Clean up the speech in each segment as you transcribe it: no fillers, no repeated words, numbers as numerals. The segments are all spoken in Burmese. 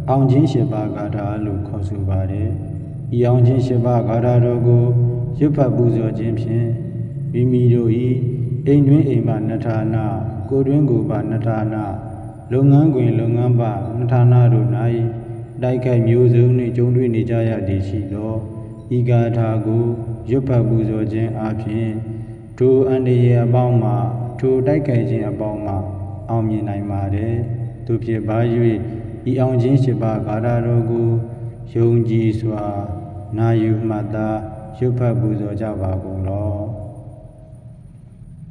အောင်ချင်းရှိပါဂါထာလို့ခေါ်ဆိုပါတယ်ဤအောင်ချင်းရှိပါဂါထာတော်ကိုရွတ်ဖတ်ပူဇော်ခြင်းဖြင့်မိမိတို့၏အိမ်တွင်အိမ်မှနှစ်ဌာနကိုယ်တွင်ကိုယ်ပါနှစ်ဌာနလုပ်ငန်းခွင်လုပ်ငန်းပါနှစ်ဌာနတို့၌တိုက်ခိုက်မျိုးစုံနှင့်ကြုံတွေ့နေကြရသည်ရှိသောဤဂါထာကိုရွတ်ဖတ်ပူဇော်ခြင်းအပြင်ထိုအန္တရာယ်အပေါင်းမှထိုတိုက်ခိုက်ခြင်းအပေါင်းမှအောင်မြင်နိုင်ပါတယ်သူဖြစ်ပါ၍ဤအောင်ချင်းရှိပါဂါထာတော်ကိုယုံကြည်စွာနာယူမှတ်သားရွတ်ဖတ်ပူဇော်ကြပါကုန်လော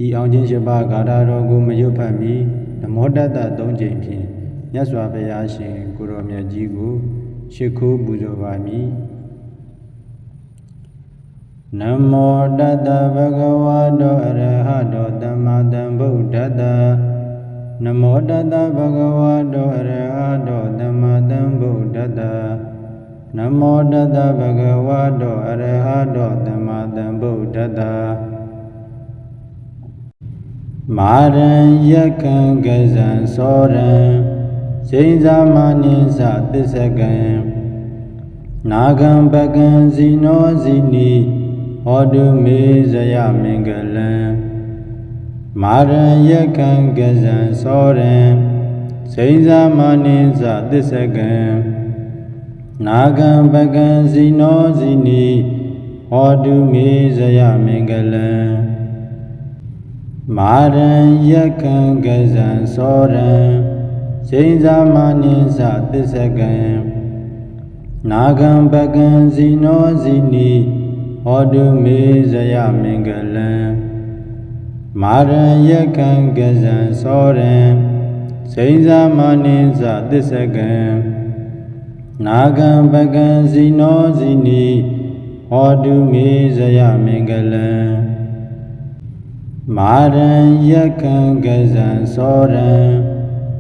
ဤအောင်ချင်းရှိပါဂါထာတော်ကိုမရွတ်ဖတ်မီနမောတတ္တ၃ကြိမ်ဖြင့်မြတ်စွာဘုရားရှင်ကိုရောမြတ်ကြီးကိုရှိခိုးပူဇော်ပါမည်နမောတတ္တဗဂဝတောအရဟတောသမ္မာသမ္ဗုဒ္ဓတ္တနမောတတ္တဗဂဝတောအရဟတောသမ္မာသမ္ဗုဒ္ဓတ္တနမောတတ္တဗဂဝတောအရဟတောသမ္မာသမ္ဗုဒ္ဓတ္တမာရံယကံကဇံသောရံစိဉ္ဇာမနိသသစ္စကံနာဂံပကံဇိနောဇိနိဟောတုမေဇယမင်္ဂလံမာရံယကံကဇံသောရံစိဉ္ဇာမနိသသစ္စကံနာဂံပကံဇိနောဇိနိဟောတုမေဇယမင်္ဂလံမာရံယကံကဇံသောရံစိဉ္ဇာမနိသသစ္စကံနာဂံပကံဇိနောဇိနိဟောတုမေဇယမင်္ဂလံမာရံယကံကဇံသောရံစိဉ္ဇာမနိသသစ္စကံနာဂံပကံဇိနောဇိနိဟောတုမေဇယမင်္ဂလံမာရံယကံကဇံသောရံ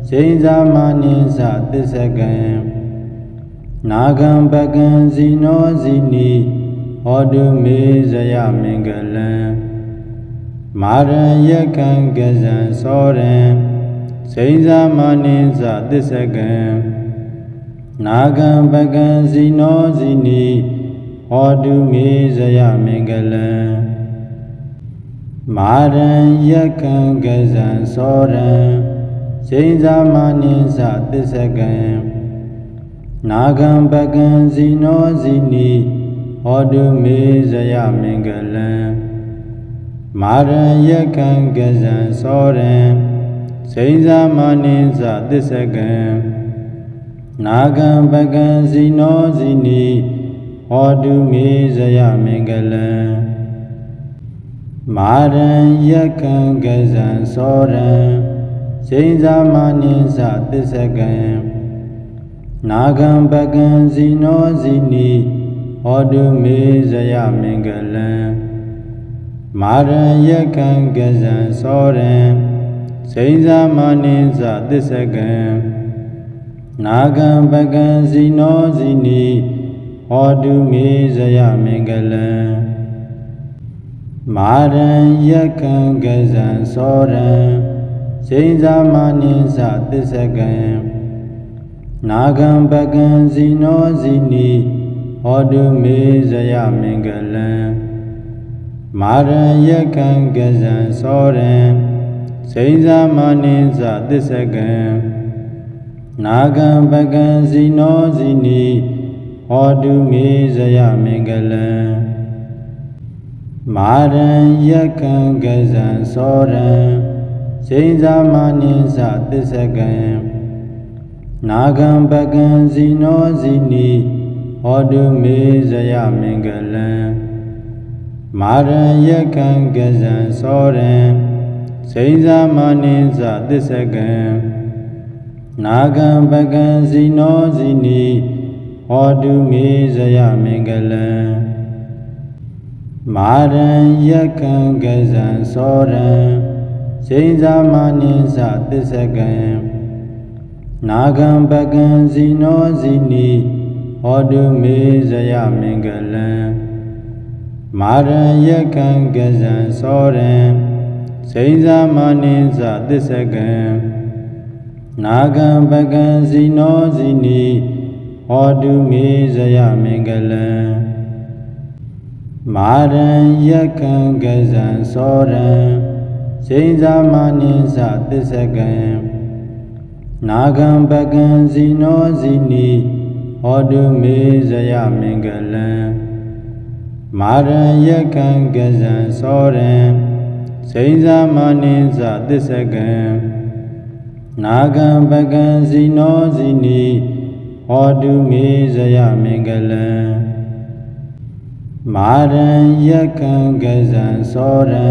စိဉ္ဇာမနိသသစ္စကံနာဂံပကံဇိနောဇိနိဟောတုမေဇယမင်္ဂလံမာရံယကံကဇံသောရံစိဉ္ဇာမနိသသစ္စကံနာဂံပကံဇိနောဇိနိဟောတုမေဇယမင်္ဂလံမာရံယကံကဇံသောရံစိဉ္ဇာမနိသသစ္စကံနာဂံပကံဇိနောဇိနိဟောတုမေဇယမင်္ဂလံမာရံယကံကဇံသောရံစိဉ္ဇာမနိသသစ္စကံနာဂံပကံဇိနောဇိနိဟောတုမေဇယမင်္ဂလံမာရံယကံကဇံသောရံစိဉ္ဇာမနိသသစ္စကံနာဂံပကံဇိနောဇိနိဟောတုမေဇယမင်္ဂလံမာရံယကံကဇံသောရံစိဉ္ဇာမနိသသစ္စကံနာဂံပကံဇိနောဇိနိဟောတုမေဇယမင်္ဂလံမာရံယကံကဇံသောရံစိဉ္ဇာမနိသသစ္စကံနာဂံပကံဇိနောဇိနိဟောတုမေဇယမင်္ဂလံမာရံယကံကဇံသောရံစိဉ္ဇာမနိသသစ္စကံနာဂံပကံဇိနောဇိနိဟောတုမေဇယမင်္ဂလံမာရံယကံကဇံသောရံစိဉ္ဇာမနိသသစ္စကံနာဂံပကံဇိနောဇိနိဟောတုမေဇယမင်္ဂလံမာရံယကံကဇံသောရံစိဉ္ဇာမနိသသစ္စကံနာဂံပကံဇိနောဇိနိဟောတုမေဇယမင်္ဂလံမာရံယကံကဇံသောရံစိဉ္ဇာမနိသသစ္စကံနာဂံပကံဇိနောဇိနိဟောတုမေဇယမင်္ဂလံမာရံယကံကဇံသောရံစိဉ္ဇာမနိသသစ္စကံနာဂံပကံဇိနောဇိနိ ဟောတုမေဇယမင်္ဂလံမာရံယက္ခံကဇံသောရံစိဉ္ဇာမနိသသစ္စကံနာဂံပကံဇိနောဇိနိဟောတုမေဇယမင်္ဂလံမာရံယက္ခံကဇံသောရံစိဉ္ဇာမနိသသစ္စကံနာဂံပကံဇိနောဇိနိဟောတုမေဇယမင်္ဂလံမာရံယက္ခံကဇံသောရံ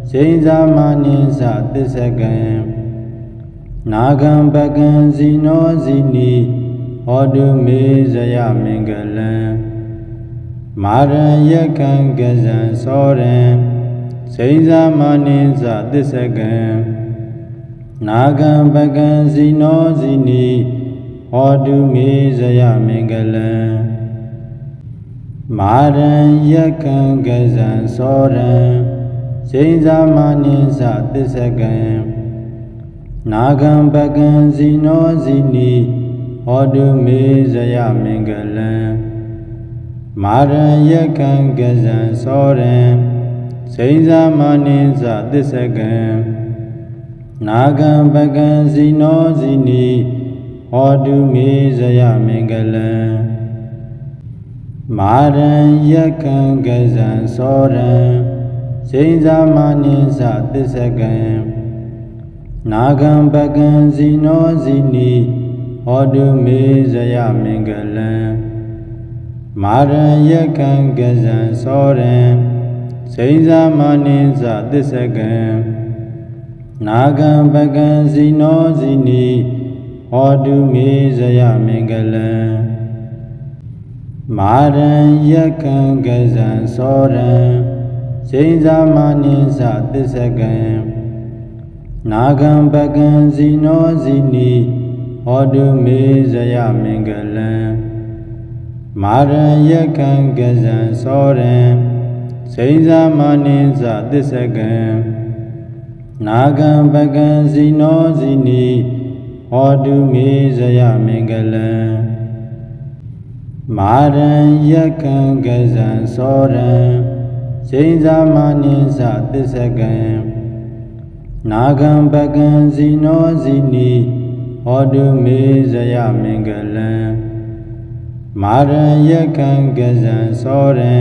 စိဉ္ဇာမနိသသစ္စကံနာဂံပကံဇိနောဇိနိဟောတုမေဇယမင်္ဂလံမာရံယက္ခံကဇံသောရံစိဉ္ဇာမနိသသစ္စကံနာဂံပကံဇိနောဇိနိဟောတုမေဇယမင်္ဂလံမာရံယက္ခံကဇံသောရံစိဉ္ဇာမနိသသစ္စကံနာဂံပကံဇိနောဇိနိဟောတုမေဇယမင်္ဂလံမာရံယက္ခံကဇံသောရံစိဉ္ဇာမနိသသစ္စကံနာဂံပကံဇိနောဇိနိဟောတုမေဇယမင်္ဂလံမာရံယက္ခံကဇံသောရံစိဉ္ဇာမနိသသစ္စကံနာဂံပကံဇိနောဇိနိဟောတုမေဇယမင်္ဂလံမာရံယက္ခံကဇံသောရံစိဉ္ဇာမနိသသစ္စကံနာဂံပကံဇိနောဇိနိဟောတုမေဇယမင်္ဂလံမာရံယက္ခံကဇံသောရံစိဉ္ဇာမနိသသစ္စကံနာဂံပကံဇိနောဇိနိဟောတုမေဇယမင်္ဂလံမာရံယက္ခံကဇံသောရံစိဉ္ဇာမနိသသစ္စကံနာဂံပကံဇိနောဇိနိဟောတုမေဇယမင်္ဂလံမာရံယက္ခံကဇံသောရံစိဉ္ဇာမနိသသစ္စကံနာဂံပကံဇိနောဇိနိဟောတုမေဇယမင်္ဂလံမာရံယက္ခံကဇံသောရံ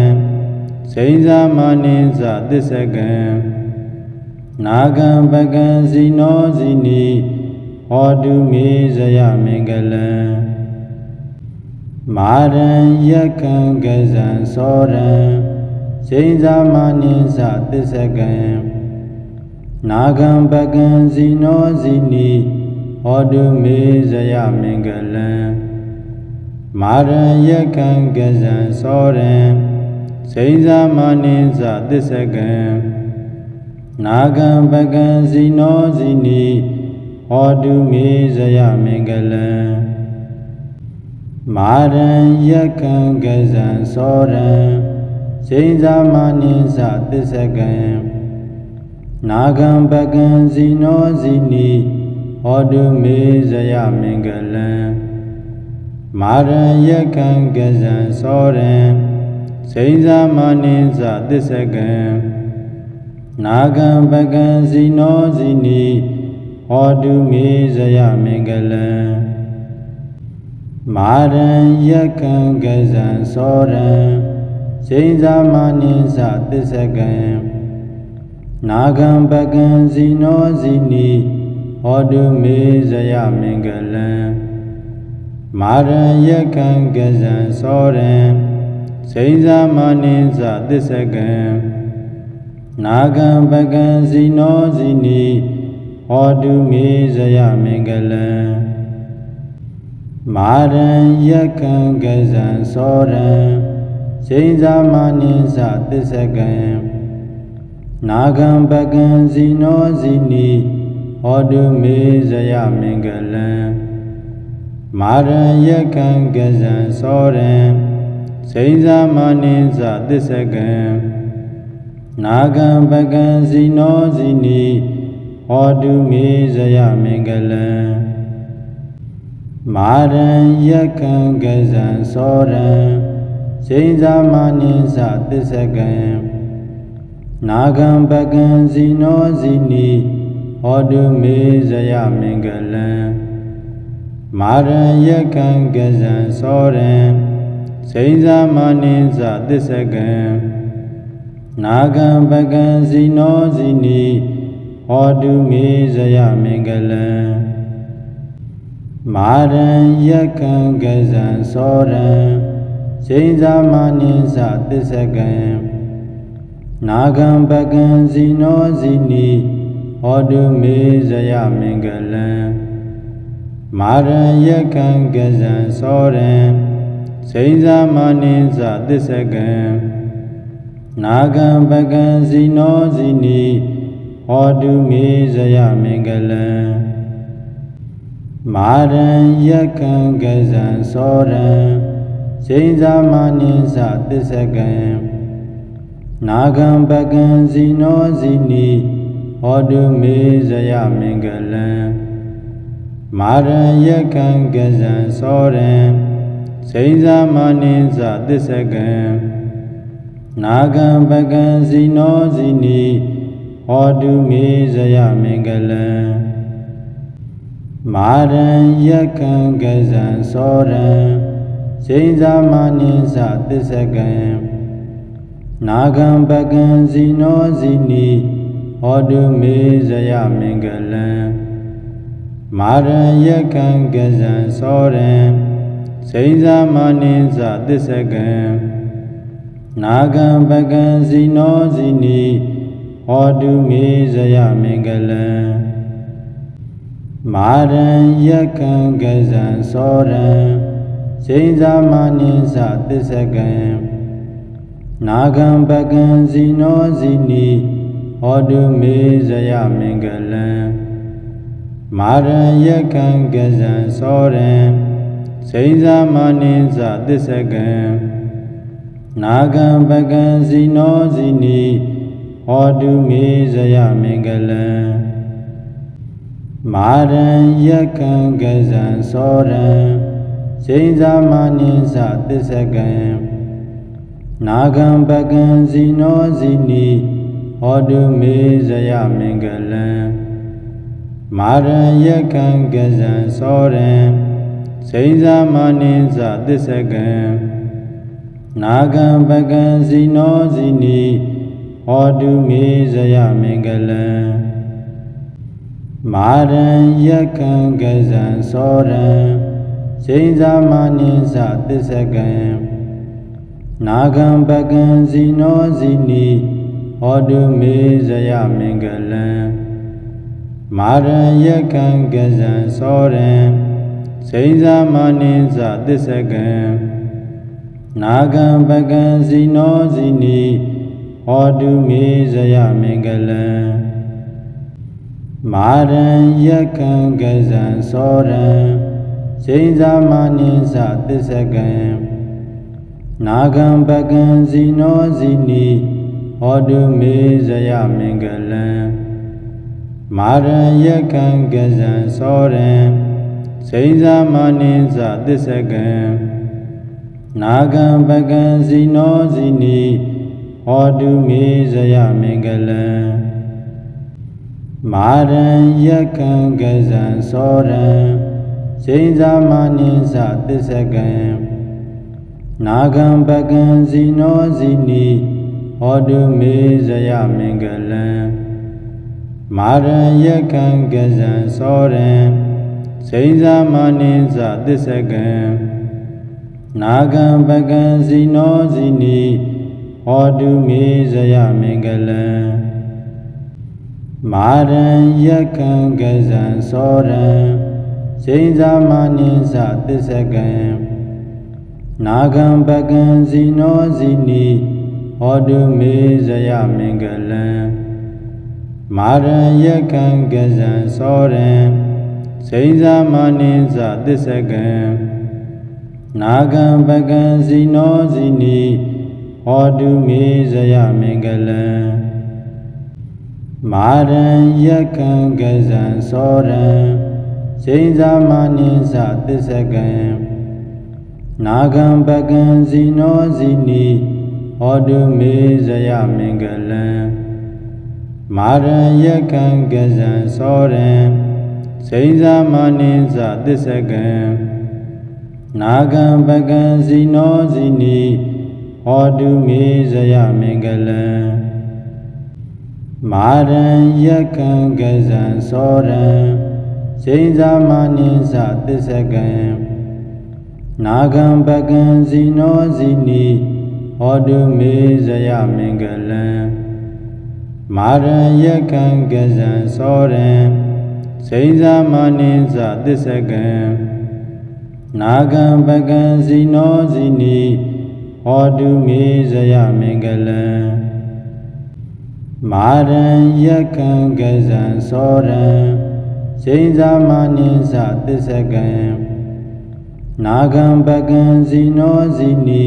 စိဉ္ဇာမနိသသစ္စကံနာဂံပကံဇိနောဇိနိဟောတုမေဇယမင်္ဂလံမာရံယက္ခံကဇံသောရံစိဉ္ဇာမနိသသစ္စကံနာဂံပကံဇိနောဇိနိဟောတုမေဇယမင်္ဂလံမာရံယက္ခံကဇံသောရံစိဉ္ဇာမနိသသစ္စကံနာဂံပကံဇိနောဇိနိဟောတုမေဇယမင်္ဂလံမာရံယက္ခံကဇံသောရံစိဉ္ဇာမနိသသစ္စကံနာဂံပကံဇိနောဇိနိဟောတုမေဇယမင်္ဂလံမာရံယက္ခံကဇံသောရံစိဉ္ဇာမနိသသစ္စကံနာဂံပကံဇိနောဇိနိဟောတုမေဇယမင်္ဂလံမာရံယက္ခံကဇံသောရံစိဉ္ဇာမနိသသစ္စကံနာဂံပကံဇိနောဇိနိဟောတုမေဇယမင်္ဂလံမာရံယက္ခံကဇံသောရံစိဉ္ဇာမနိသသစ္စကံနာဂံပကံဇိနောဇိနိဟောတုမေဇယမင်္ဂလံမာရံယက္ခံကဇံသောရံစိဉ္ဇာမနိသသစ္စကံနာဂံပကံဇိနောဇိနိဟောတုမေဇယမင်္ဂလံမာရံယက္ခံကဇံသောရံစိဉ္ဇာမနိသသစ္စကံနာဂံပကံဇိနောဇိနိဟောတုမေဇယမင်္ဂလံ မာရံယကံကဇံသောရံစိဉ္ဇာမနိသသစ္စကံနာဂံပကံဇိနောဇိနိဟောတုမေဇယမင်္ဂလံမာရံယကံကဇံသောရံစိဉ္ဇာမနိသသစ္စကံနာဂံပကံဇိနောဇိနိဟောတုမေဇယမင်္ဂလံမာရံယကံကဇံသောရံစိဉ္ဇာမနိသသစ္စကံနာဂံပကံဇိနောဇိနိဟောတုမေဇယမင်္ဂလံမာရံယကံကဇံသောရံစိဉ္ဇာမနိသသစ္စကံနာဂံပကံဇိနောဇိနိဟောတုမေဇယမင်္ဂလံမာရံယကံကဇံသောရံစိဉ္ဇာမနိသသစ္စကံနာဂံပကံဇိနောဇိနိဟောတုမေဇယမင်္ဂလံမာရံယကံကဇံသောရံစိဉ္ဇာမနိသသစ္စကံနာဂံပကံဇိနောဇိနိဟောတုမေဇယမင်္ဂလံမာရံယကံကဇံသောရံစိဉ္ဇာမနိသသစ္စကံနာဂံပကံဇိနောဇိနိဟောတုမေဇယမင်္ဂလံမာရံယကံကဇံသောရံစိဉ္ဇာမနိသသစ္စကံနာဂံပကံဇိနောဇိနိဟောတုမေဇယမင်္ဂလံမာရံယကံကဇံသောရံစိဉ္ဇာမနိသသစ္စကံနာဂံပကံဇိနောဇိနိဟောတုမေဇယမင်္ဂလံမာရံယကံကဇံသောရံစိဉ္ဇာမနိသသစ္စကံနာဂံပကံဇိနောဇိနိဟောတုမေဇယမင်္ဂလံမာရံယကံကဇံသောရံစိဉ္ဇာမနိသသစ္စကံနာဂံပကံဇိနောဇိနိဟောတုမေဇယမင်္ဂလံမာရံယကံကဇံသောရံစိဉ္ဇာမနိသသစ္စကံနာဂံပကံဇိနောဇိနိဟောတုမေဇယမင်္ဂလံမာရံယကံကဇံသောရံစိဉ္ဇာမနိသသစ္စကံနာဂံပကံဇိနောဇိနိဟောတုမေဇယမင်္ဂလံမာရံယကံကဇံသောရံစိဉ္ဇာမနိသသစ္စကံနာဂံပကံဇိနောဇိနိဟောတုမေဇယမင်္ဂလံမာရံယကံကဇံသောရံစိဉ္ဇာမနိသသစ္စကံနာဂံပကံဇိနောဇိနိဟောတုမေဇယမင်္ဂလံမာရံယကံကဇံသောရံစိဉ္ဇာမနိသသစ္စကံနာဂံပကံဇိနောဇိနိဟောတုမေဇယမင်္ဂလံမာရံယကံကဇံသောရံစိဉ္ဇာမနိသသစ္စကံနာဂံပကံဇိနောဇိနိဟောတုမေဇယမင်္ဂလံမာရံယကံကဇံသောရံစိဉ္ဇာမနိသသစ္စကံနာဂံပကံဇိနောဇိနိဟောတုမေဇယမင်္ဂလံမာရံယကံကဇံသောရံစိဉ္ဇာမနိသသစ္စကံနာဂံပကံဇိနောဇိနိဟောတုမေဇယမင်္ဂလံမာရံယကံကဇံသောရံစိဉ္ဇာမနိသသစ္စကံနာဂံပကံဇိနောဇိနိဟောတုမေဇယမင်္ဂလံမာရံယကံကဇံသောရံ စိဉ္ဇာမနိသသစ္စကံနာဂံပကံဇိနောဇိနိဟောတုမေဇယမင်္ဂလံမာရံယကံကဇံသောရံစိဉ္ဇာမနိသသစ္စကံနာဂံပကံဇိနောဇိနိဟောတုမေဇယမင်္ဂလံမာရံယကံကဇံသောရံစိဉ္ဇာမနိသသစ္စကံနာဂံပကံဇိနောဇိနိဟောတုမေဇယမင်္ဂလံမာရံယကံကဇံသောရံစိဉ္ဇာမနိသသစ္စကံနာဂံပကံဇိနောဇိနိဟောတုမေဇယမင်္ဂလံမာရံယကံကဇံသောရံစိဉ္ဇာမနိသသစ္စကံနာဂံပကံဇိနောဇိနိ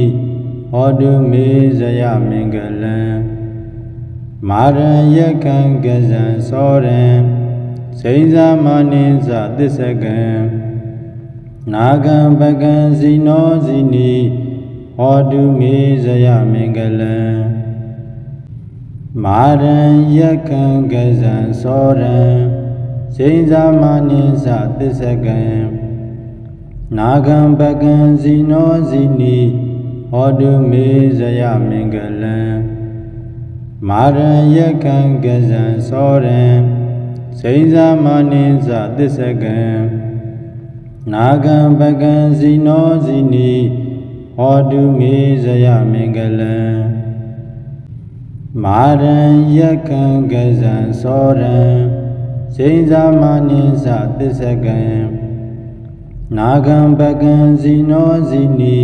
ဟောတုမေဇယမင်္ဂလံမာရံယကံကဇံသောရံစိဉ္ဇာမနိသသစ္စကံနာဂံပကံဇိနောဇိနိဟောတုမေဇယမင်္ဂလံမာရံယကံကဇံသောရံစိဉ္ဇာမနိသသစ္စကံနာဂံပကံဇိနောဇိနိဟောတုမေဇယမင်္ဂလံမာရံယကံကဇံသောရံစိဉ္ဇာမနိသသစ္စကံနာဂံပကံဇိနောဇိနိဟောတုမေဇယမင်္ဂလံမာရံယကံကဇံသောရံစိဉ္ဇာမနိသသစ္စကံနာဂံပကံဇိနောဇိနိ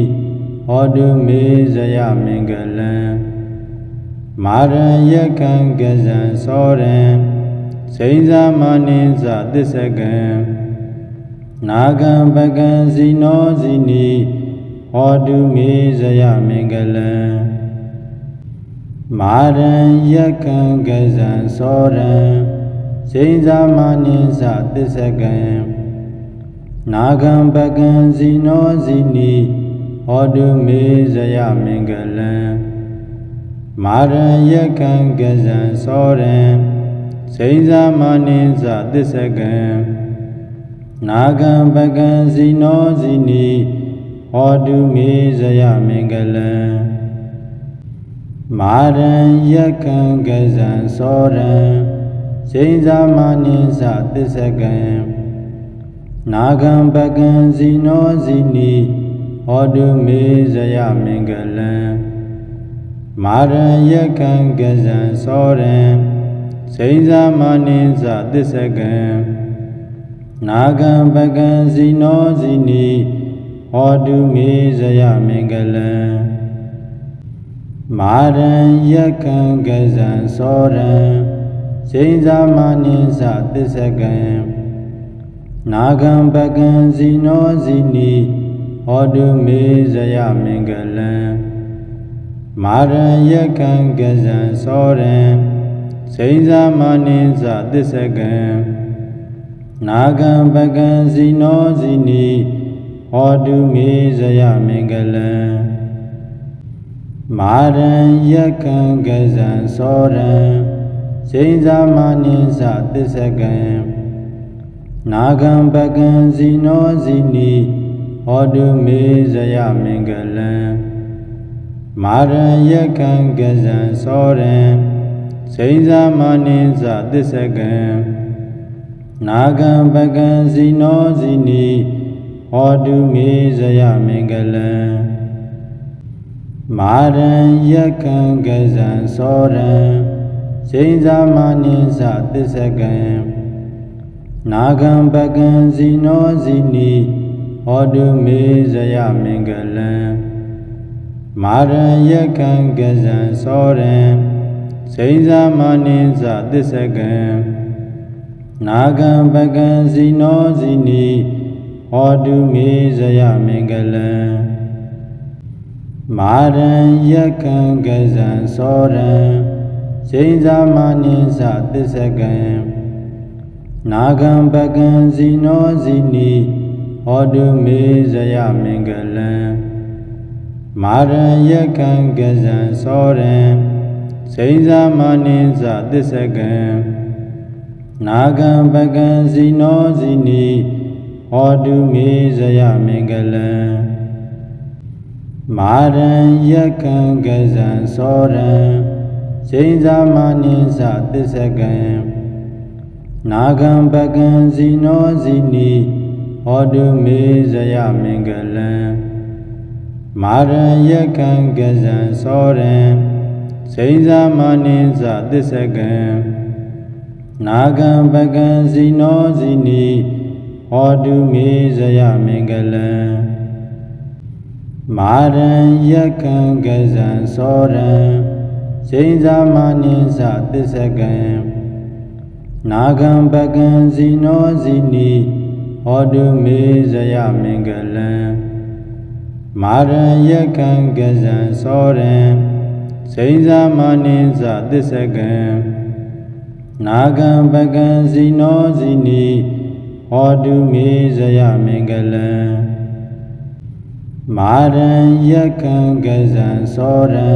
ဟောတုမေဇယမင်္ဂလံမာရံယကံကဇံသောရံစိဉ္ဇာမနိသသစ္စကံနာဂံပကံဇိနောဇိနိဟောတုမေဇယမင်္ဂလံမာရံယကံကဇံသောရံစိဉ္ဇာမနိသသစ္စကံနာဂံပကံဇိနောဇိနိဟောတုမေဇယမင်္ဂလံမာရံယကံကဇံသောရံစိဉ္ဇာမနိသသစ္စကံနာဂံပကံဇိနောဇိနိဟောတုမေဇယမင်္ဂလံမာရံယကံကဇံသောရံစိဉ္ဇာမနိသသစ္စကံနာဂံပကံဇိနောဇိနိဟောတုမေဇယမင်္ဂလံမာရံယကံကဇံသောရံစိဉ္ဇာမနိသသစ္စကံနာဂံပကံဇိနောဇိနိဟောတုမေဇယမင်္ဂလံမာရံယကံကဇံသောရံစိဉ္ဇာမနိသသစ္စကံနာဂံပကံဇိနောဇိနိဟောတုမေဇယမင်္ဂလံမာရံယကံကဇံသောရံစိဉ္ဇာမနိသသစ္စကံနာဂံပကံဇိနောဇိနိဟောတုမေဇယမင်္ဂလံမာရံယကံကဇံသောရံစိဉ္ဇာမနိသသစ္စကံနာဂံပကံဇိနောဇိနိဟောတုမေဇယမင်္ဂလံမာရံယကံကဇံသောရံစိဉ္ဇာမနိသသစ္စကံနာဂံပကံဇိနောဇိနိဟောတုမေဇယမင်္ဂလံမာရံယကံကဇံသောရံစိဉ္ဇာမနိသသစ္စကံနာဂံပကံဇိနောဇိနိဟောတုမေဇယမင်္ဂလံမာရံယကံကဇံသောရံစိဉ္ဇာမနိသသစ္စကံနာဂံပကံဇိနောဇိနိဟောတုမေဇယမင်္ဂလံမာရံယကံကဇံသောရံစိဉ္ဇာမနိသသစ္စကံ နာဂံပကံဇိနောဇိနိဟောတုမေဇယမင်္ဂလံမာရံယကံကဇံသောရံစိဉ္ဇာမနိဇသစ္စကံနာဂံပကံဇိနောဇိနိဟောတုမေဇယမင်္ဂလံမာရံယကံကဇံသောရံစိဉ္ဇာမနိဇသစ္စကံနာဂံပကံဇိနောဇိနိဟောတုမေဇယမင်္ဂလံမာရံယကံကဇံသောရံစိဉ္ဇာမနိဇသစ္စကံနာဂံပကံဇိနောဇိနိဟောတုမေဇယမင်္ဂလံမာရံယကံကဇံသောရံစိဉ္ဇာမနိဇသစ္စကံနာဂံပကံဇိနောဇိနိဟောတုမေဇယမင်္ဂလံမာရံယကံကဇံသောရံစိဉ္ဇာမနိဇသစ္စကံနာဂံပကံဇိနောဇိနိဟောတုမေဇယမင်္ဂလံမာရံယကံကဇံသောရံ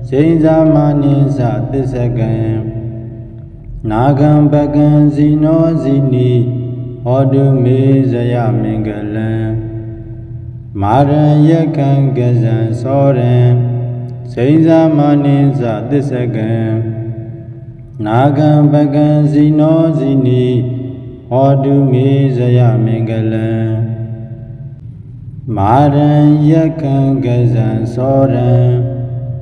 စိဉ္ဇာမနိဇသစ္စကံနာဂံပကံဇိနောဇိနိဟောတုမေဇယမင်္ဂလံမာရံယကံကဇံသောရံစိဉ္ဇာမနိဇသစ္စကံနာဂံပကံဇိနောဇိနိဟောတုမေဇယမင်္ဂလံမာရံယကံကဇံသောရံ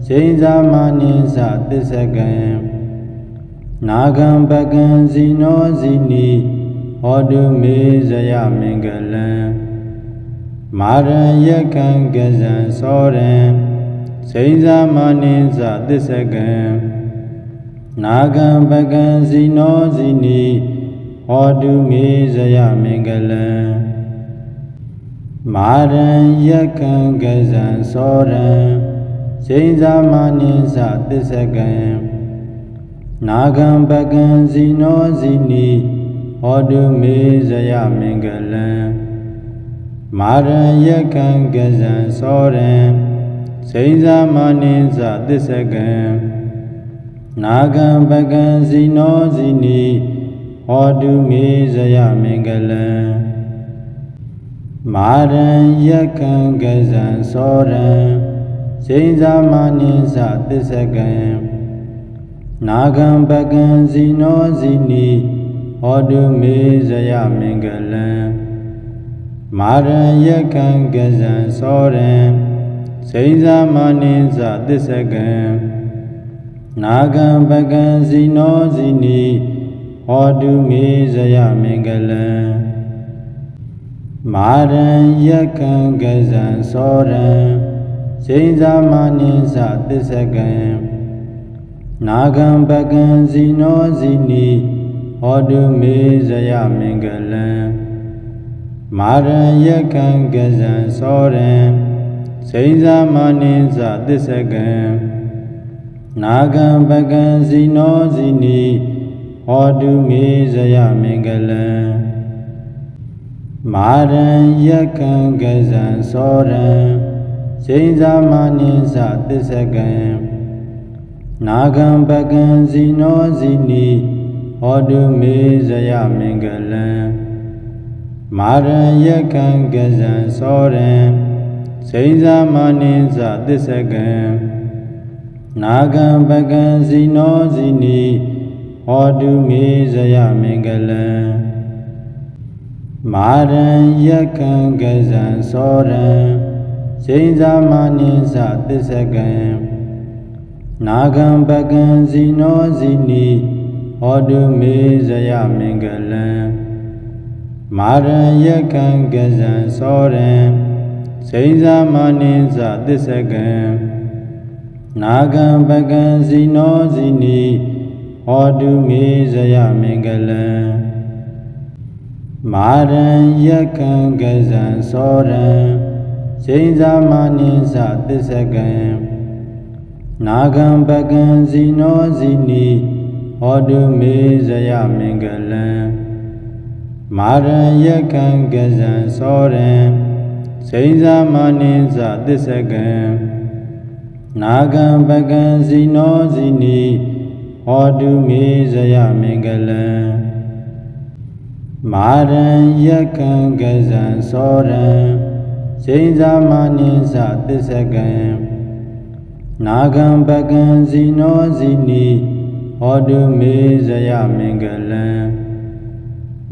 စိဉ္ဇာမနိဇသစ္စကံနာဂံပကံဇိနောဇိနိဟောတုမေဇယမင်္ဂလံမာရံယကံကဇံသောရံစိဉ္ဇာမနိဇသစ္စကံနာဂံပကံဇိနောဇိနိဟောတုမေဇယမင်္ဂလံမာရံယကံကဇံသောရံစိဉ္ဇာမနိဇသစ္စကံနာဂံပကံဇိနောဇိနိဟောတုမေဇယမင်္ဂလံမာရံယကံကဇံသောရံစိဉ္ဇာမနိဇသစ္စကံနာဂံပကံဇိနောဇိနိဟောတုမေဇယမင်္ဂလံမာရံယကံကဇံသောရံစိဉ္ဇာမနိဇသစ္စကံနာဂံပကံဇိနောဇိနိဟောတုမေဇယမင်္ဂလံမာရံယကံကဇံသောရံစိဉ္ဇာမနိဇသစ္စကံနာဂံပကံဇိနောဇိနိဟောတုမေဇယမင်္ဂလံမာရံယကံကဇံသောရံစိဉ္ဇာမနိဇသစ္စကံနာဂံပကံဇိနောဇိနိဟောတုမေဇယမင်္ဂလံမာရံယကံကဇံသောရံစိဉ္ဇာမနိဇသစ္စကံနာဂံပကံဇိနောဇိနိဟောတုမေဇယမင်္ဂလံမာရံယကံကဇံသောရံစိဉ္ဇာမနိဇသစ္စကံနာဂံပကံဇိနောဇိနိဟောတုမေဇယမင်္ဂလံမာရံယကံကဇံသောရံစိဉ္ဇာမနိဇသစ္စကံနာဂံပကံဇိနောဇိနိဟောတုမေဇယမင်္ဂလံမာရံယကံကဇံသောရံစိဉ္ဇာမနိဇသစ္စကံနာဂံပကံဇိနောဇိနိဟောတုမေဇယမင်္ဂလံမာရံယကံကဇံသောရံစိဉ္ဇာမနိဇသစ္စကံနာဂံပကံဇိနောဇိနိဟောတုမေဇယမင်္ဂလံမာရံယကံကဇံသောရံစိဉ္ဇာမနိဇသစ္စကံနာဂံပကံဇိနောဇိနိဟောတုမေဇယမင်္ဂလံ မာရံယကံကဇံသောရံစိဉ္ဇာမနိဇသစ္စကံနာဂံပကံဇိနောဇိနိဟောတုမေဇယမင်္ဂလံမာရံယကံကဇံသောရံစိဉ္ဇာမနိဇသစ္စကံနာဂံပကံဇိနောဇိနိဟောတုမေဇယမင်္ဂလံ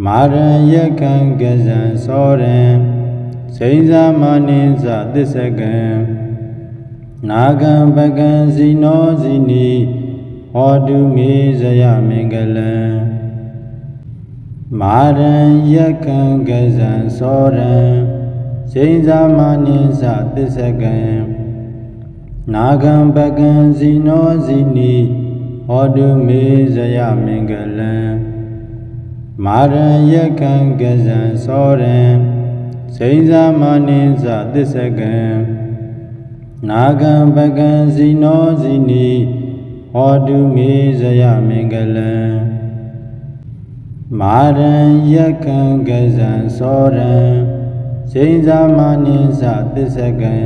မာရံယကံကဇံသောရံစိဉ္ဇာမနိဇသစ္စကံနာဂံပကံဇိနောဇိနိဟောတုမေဇယမင်္ဂလံမာရံယကံကဇံသောရံစိဉ္ဇာမနိဇသစ္စကံနာဂံပကံဇိနောဇိနိဟောတုမေဇယမင်္ဂလံမာရံယကံကဇံသောရံစိဉ္ဇာမနိဇသစ္စကံနာဂံပကံဇိနောဇိနိဟောတုမေဇယမင်္ဂလံမာရံယကံကဇံသောရံစိဉ္ဇာမနိဇသစ္စကံ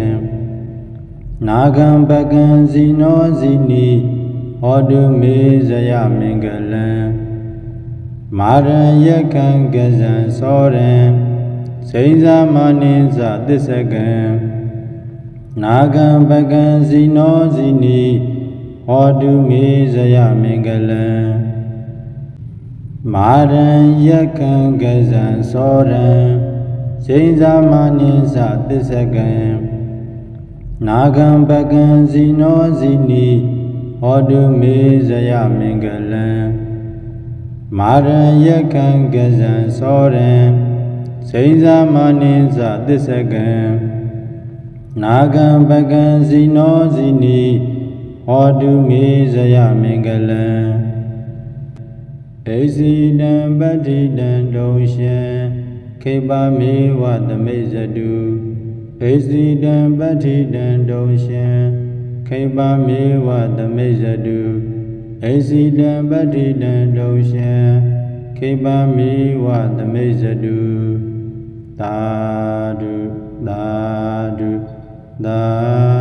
နာဂံပကံဇိနောဇိနိဟောတုမေဇယမင်္ဂလံမာရံယကံကဇံသောရံစိဉ္ဇာမနိဇသစ္စကံနာဂံပကံဇိနောဇိနိဟောတုမေဇယမင်္ဂလံမာရံယကံကဇံသောရံစိဉ္ဇာမနိဇသစ္စကံနာဂံပကံဇိနောဇိနိဟောတုမေဇယမင်္ဂလံမာရံယကံကဇံသောရံစိဉ္ဇာမနိဇသစ္စကံနာဂံပကံဇိနောဇိနိဟောတုမေဇယမင်္ဂလံဧစီတံပတ္တိတံဒုံရှံခေပမေဝသမိဇတုဧစီတံပတ္တိတံဒုံရှံခေပမေဝသမိဇတုဧစီတံပတ္တိတံဒုံရှံခေပမေဝသမိဇတုသာဓုသာဓုသာ